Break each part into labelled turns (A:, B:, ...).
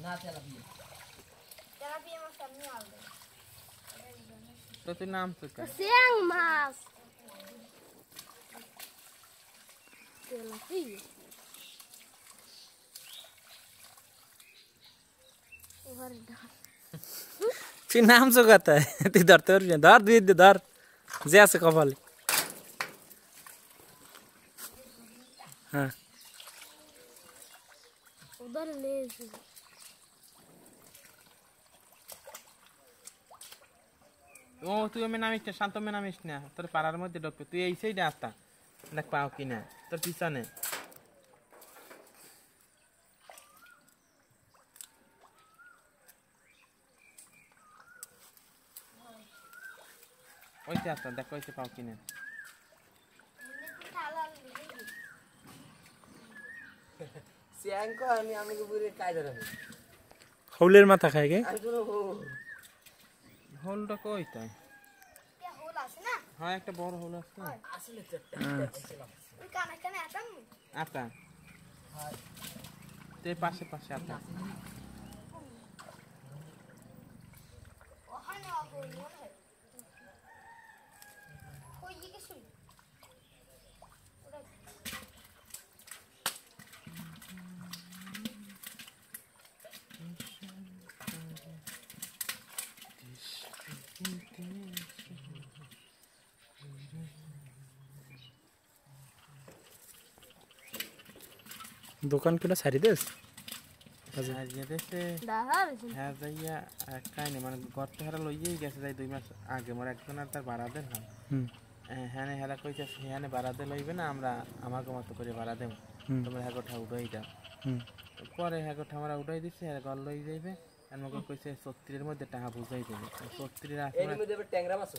A: না তেলাপিয়া মাছ আমি আলবো
B: তো তুই নাম তো
A: স্যাং মাছ তেলাপিয়া এবার
C: তুই নাম চোখাতে তুই ধরতে পারবি না ধর দুই ধর যে আছে কপালে হ্যাঁ
A: उधर ले
B: ও তুই আমি নামিস না শান্ত মে নামিস না তোর পাড়ার মধ্যে ঢুকবে তুই এই সাইডে আসতা দেখ পাও কিনা তোর পিছনে ওইতে আসতা দেখ ওইতে পাও কিনা
D: সিয়াঙ্কো আমি আমাকে পুরো কায়দা রাখি
C: হৌলের মাথা খায় গে
D: আর কোনো
B: হোলটা কই তাই
A: क्या होल আছে না
B: হ্যাঁ একটা বড় হোল আছে না
D: আসলে চারটা
A: ওই কানে কানে আতাম
B: আতা তে পাশে পাশে আতা
A: ওখানে আবো মনে হয় কই দিকে শুই
C: দোকান কিলো ছাড়ি দেস
A: দাহার
B: হ্যাঁ যাইয়া কাইনে মানে ঘরটা হারা লইয়েই গেছে যাই 2 মাস আগে মোর একজন আর তার ভাড়া দেন হ্যাঁ হেরা কইছে হেনে ভাড়া দে লইবে না আমরা আমাকে মতো করে ভাড়া দেব তোমরা হ্যাগোটা উঠাই দাও পরে হ্যাগোটা আমরা উঠাই দিচ্ছি আর ঘর লই যাইবে আর আমাকে কইছে 36 এর মধ্যে টাকা বুঝাই দেবে 36 আছে
D: এর মধ্যে ট্যাংরা মাছ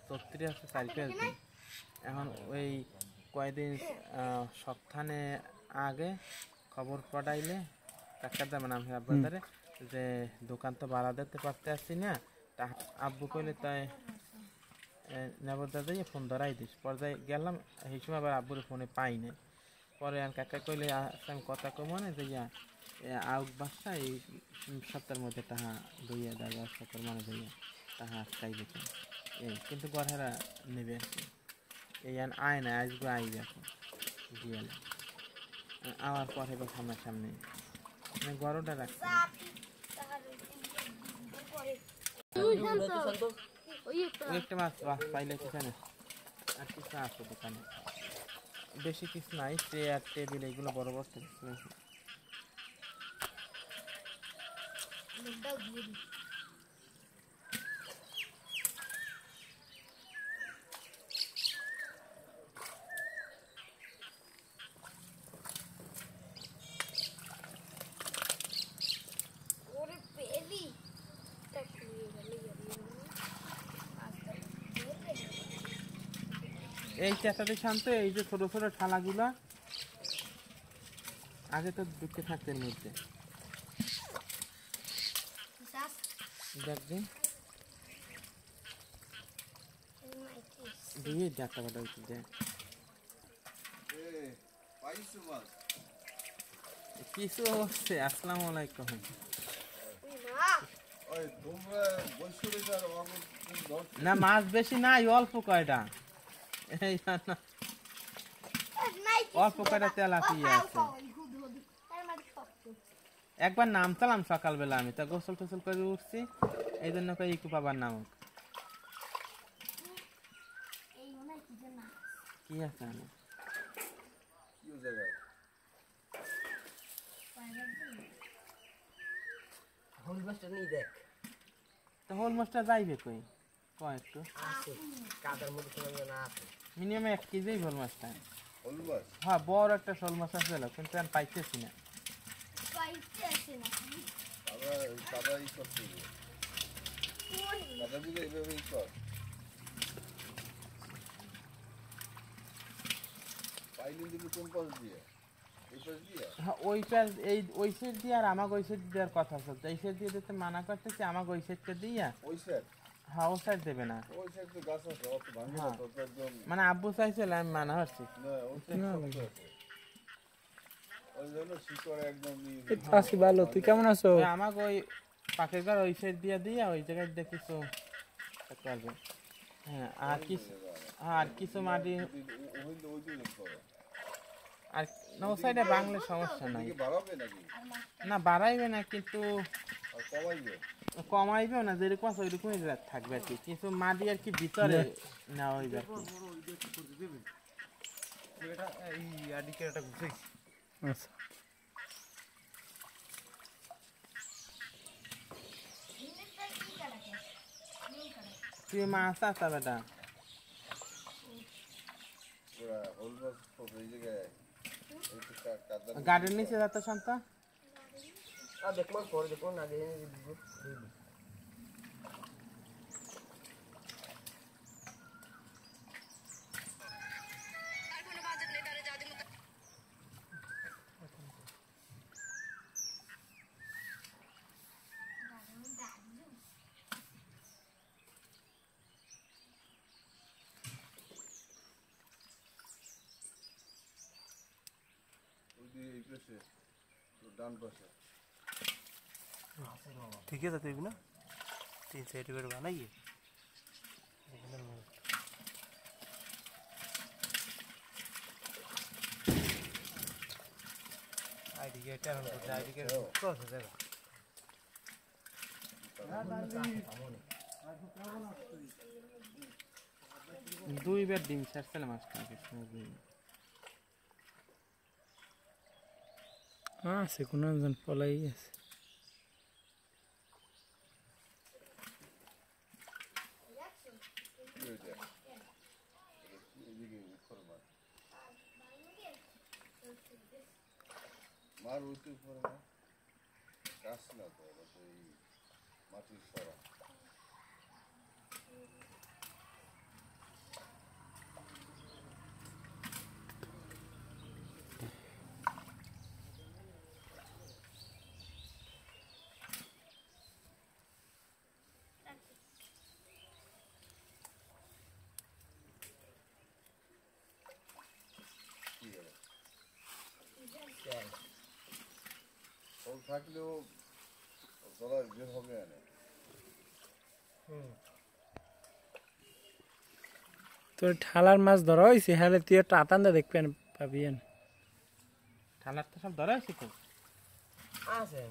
B: 36 আছে 4 দিন এখন ওই কয়দিন সপ্তাহে আগে খবর পড়াইলে টাকা দাম নাম আপনাদের যে দোকান তো ভাড়া দিতে পারতে আসছি না আব্বু কইলে তাই নেবর দাদা ফোন ধরাই দিস পর্যায়ে গেলাম এই সময় আবার আব্বুর ফোনে পাই না পরে আর কাকা কইলে আমি কথা কমনে যে আউট বাসা এই সপ্তাহের মধ্যে টাকা দইয়া দেয় ব্যবস্থা কর মানে দইয়া টাকা আটকাই দিতে এই কিন্তু গড়েরা নেবে আর কি এই আয় না আসবে আইবে এখন গিয়ে আমার পরে বা সামনাসামনি মানে গরমটা রাখছি একটা মাছ পাইলে কিখানে আর কিছু আছে দোকানে বেশি কিছু নাই চেয়ার টেবিল এগুলো বড় বড় এই চেঁচাতে শান্ত এই যে ছোট ছোট ঠালাগুলা আগে তো দুঃখে থাকতেন মধ্যে দেখবি দিয়ে যাত্রা বাটা উঠে যায় কিছু হচ্ছে আসসালামু আলাইকুম না মাছ বেশি নাই অল্প কয়টা অল্প কয়টা তেলাপিয়া আছে একবার নামতাম সকালবেলা আমি তা গোসল টোসল করে উঠছি এই জন্য ইকু বাবার নামক কি আছে
D: হোল মাছটা নিয়ে দেখ
B: তো হোল মাছটা যাইবে কই কয় একটু
D: কাদার মধ্যে সময় না আছে
B: মিনিমাম 1 কেজি হোল মাছটা হ্যাঁ বড় একটা শোল মাছ আছে কিন্তু আমি পাইতেছি না ওই সাইড দিয়ে আর আমাকে ওই সাইড দেওয়ার কথা আছে এই সাইড দিয়ে দিতে মানা করতেছি আমাকে ওই সাইডটা দিয়া হ্যাঁ ও সাইড দেবে না মানে আব্বু চাইছিল আমি মানা হচ্ছি
C: এই তো আছি ভালো, তুই কেমন আছো?
B: ওই আমাকে ওই পাখির ঘর ওই সাইড দিয়ে দিয়ে ওই জায়গায় দিয়ে কিছু করতে পারবে। হ্যাঁ আর কিছু মাটি আর না ও সাইডে বাংলা সমস্যা নাই, না বাড়াইবে না কিন্তু কমাইবেও না, যেরকম আছে ওইরকমই থাকবে আর কি, কিছু মাটি আর কি ভিতরে নেওয়া হইবে আর কি।
C: আচ্ছা
B: তুই মাছ আসা বেটা গার্ডেন নিচে যাতে শান্ত
D: দেখবো পরে দেখবো না দিয়ে
E: ठीक है तो ना 3 सेंटीमीटर बनाइए आईडी कार्ड टाइम को आईडी कार्ड क्रॉस हो जाएगा
B: দুইবার ডিম ছাড়ছিলাম আজকে।
C: আছে কোনো একজন পলাই আছে।
F: মার উঠে পড়ে না গাছ না তো ওই মাটির সরা ফল থাকলেও গলা বের হবে না।
C: তোর ঠালার মাছ ধরা হয়েছে, হ্যাঁ তুই একটা আতান্দা দেখবেন পাবিয়েন।
B: ঠালার তো সব ধরা হয়েছে তো,
D: আছে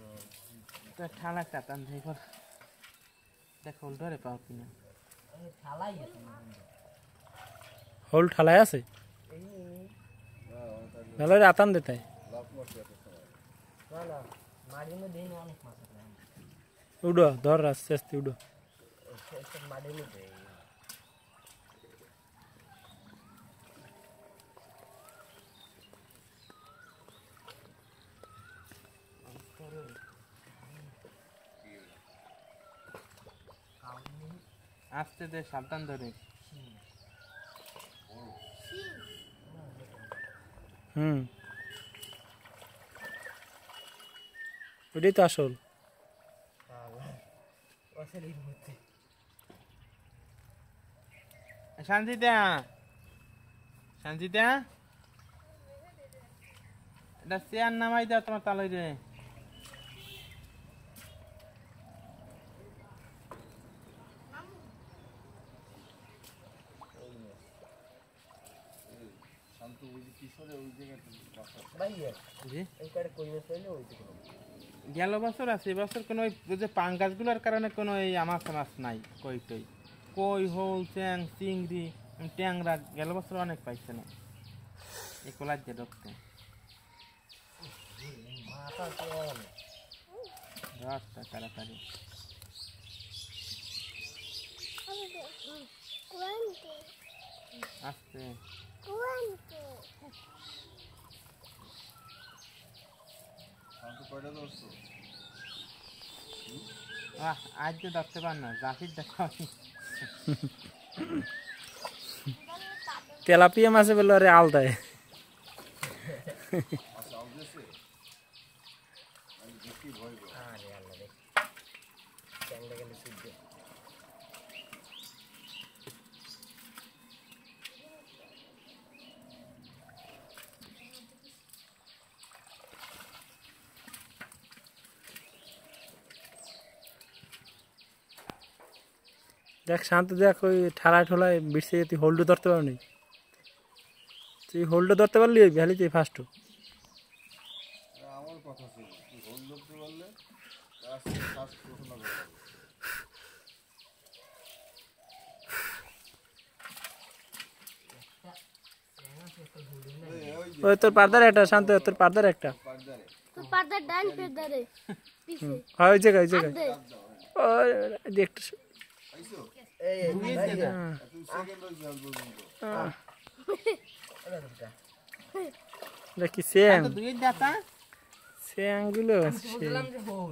B: তো ঠালা কাটান দেখ দেখো ধরে পাও কিনা।
D: থালাই আছে
C: হোল ঠালায় আছে ভালো আতান দেতাই
F: লাভ মারছে এত সময়
D: না না মাটির মধ্যে অনেক মাছ আছে
C: উডো ধর আস্তে আস্তে উডো
D: মাটির মধ্যে
B: আস্তে দে সাবধান ধরে।
C: ওটাই তো আসল।
B: শান্তিদা শান্তিদা এটা চেয়ার নামাই দাও তোমার তালই রে।
F: শান্ত ওই যে কিশোরে ওই জায়গাটা
D: ভাইয়া
B: জি
D: এই কারে কই মাছ হইলে ওই দিকে
B: গেল বছর আছে, এবছর কোনো ওই যে পাঙ্গাসগুলোর কারণে কোনো এই মাছ নাই। কই টই কই হোল চ্যাং চিংড়ি ট্যাংরা গেল বছর অনেক পাইছে না, এই কোলার দিয়ে ঢুকতে
D: মাছ আছে অনেক
B: রাস্তা তাড়াতাড়ি। আস্তে
F: শান্ত কয়টা ধরছো?
B: আজ যে ধরতে পার না, জাফির দেখা
C: তেলাপিয়া মাছে বললো আরে আলদায়
F: আচ্ছা আলদেছে আমি দেখি ভয় গো
D: আরে আল্লাহ রে ট্যাংরা গেলে সূর্য
C: দেখ শান্ত দেখ ওই ঠালায় ঠোলায় বিড়ছে তুই হোল্ডও ধরতে পারবি তুই হোল্ডও ধরতে পারলি ওই ভ্যালিতে ফার্স্ট
F: আমার কথা ছিল তুই হোল ধরতে পারলে গাছ ফার্স্ট ঘোষণা করা হবে।
C: ওই তোর পার্দার একটা শান্ত তোর পার্দার একটা
F: পাড়দারে
A: তো পার্দার ডান পেট ধরে পিছে
C: হয় ওই জায়গায়
A: দে
C: ওই একটা
F: পাইছো
D: এই
F: তুই সেকেন্ড হয়েছে আজ পর্যন্ত
C: দেখি স্যাং
B: দুই দাতা
C: স্যাংগুলো
D: বুঝলাম যে হোল